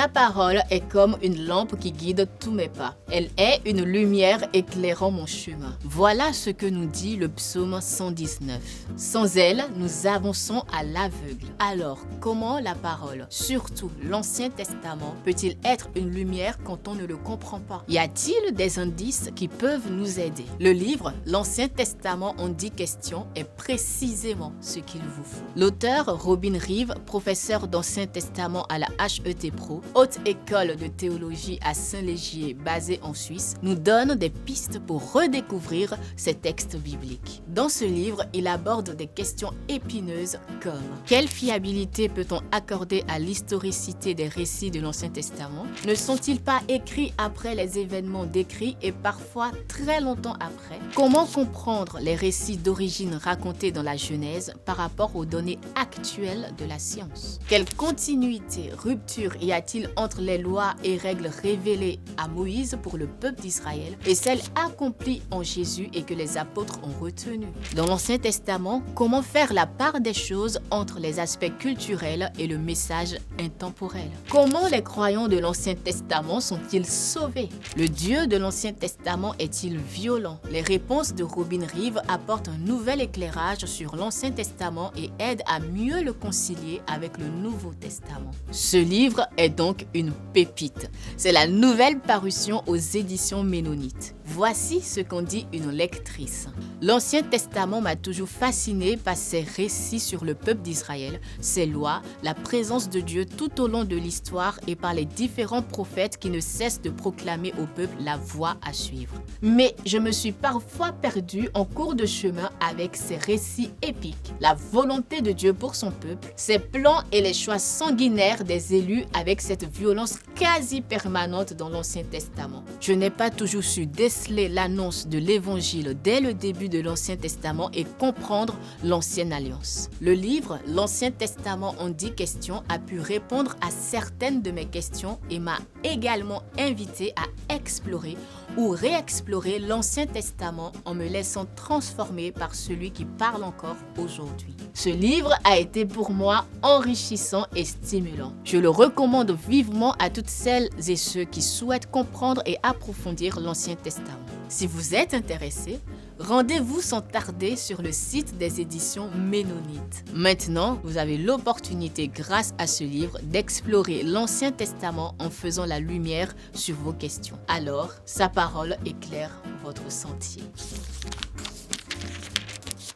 Ta parole est comme une lampe qui guide tous mes pas. Elle est une lumière éclairant mon chemin. Voilà ce que nous dit le psaume 119. Sans elle, nous avançons à l'aveugle. Alors, comment la parole, surtout l'Ancien Testament, peut-il être une lumière quand on ne le comprend pas? Y a-t-il des indices qui peuvent nous aider? Le livre L'Ancien Testament en 10 questions est précisément ce qu'il vous faut. L'auteur Robin Reeve, professeur d'Ancien Testament à la HET Pro, haute école de théologie à Saint-Légier basée en Suisse, nous donne des pistes pour redécouvrir ces textes bibliques. Dans ce livre, il aborde des questions épineuses comme: quelle fiabilité peut-on accorder à l'historicité des récits de l'Ancien Testament? Ne sont-ils pas écrits après les événements décrits et parfois très longtemps après? Comment comprendre les récits d'origine racontés dans la Genèse par rapport aux données actuelles de la science? Quelle continuité, rupture y a-t-il entre les lois et règles révélées à Moïse pour le peuple d'Israël et celles accomplies en Jésus et que les apôtres ont retenues? Dans l'Ancien Testament, comment faire la part des choses entre les aspects culturels et le message intemporel? Comment les croyants de l'Ancien Testament sont-ils sauvés? Le Dieu de l'Ancien Testament est-il violent? Les réponses de Robin Reeve apportent un nouvel éclairage sur l'Ancien Testament et aident à mieux le concilier avec le Nouveau Testament. Ce livre est donc une pépite. C'est la nouvelle parution aux éditions Ménonites. Voici ce qu'en dit une lectrice. L'Ancien Testament m'a toujours fasciné par ses récits sur le peuple d'Israël, ses lois, la présence de Dieu tout au long de l'histoire et par les différents prophètes qui ne cessent de proclamer au peuple la voie à suivre. Mais je me suis parfois perdue en cours de chemin avec ces récits épiques, la volonté de Dieu pour son peuple, ses plans et les choix sanguinaires des élus avec cette violence quasi permanente dans l'Ancien Testament. Je n'ai pas toujours su déceler l'annonce de l'Évangile dès le début de l'Ancien Testament et comprendre l'Ancienne Alliance. Le livre L'Ancien Testament en 10 questions a pu répondre à certaines de mes questions et m'a également invité à explorer ou réexplorer l'Ancien Testament en me laissant transformer par celui qui parle encore aujourd'hui. Ce livre a été pour moi enrichissant et stimulant. Je le recommande vivement à toutes celles et ceux qui souhaitent comprendre et approfondir l'Ancien Testament. Si vous êtes intéressé, rendez-vous sans tarder sur le site des éditions Ménonites. Maintenant, vous avez l'opportunité, grâce à ce livre, d'explorer l'Ancien Testament en faisant la lumière sur vos questions. Alors, sa parole éclaire votre sentier.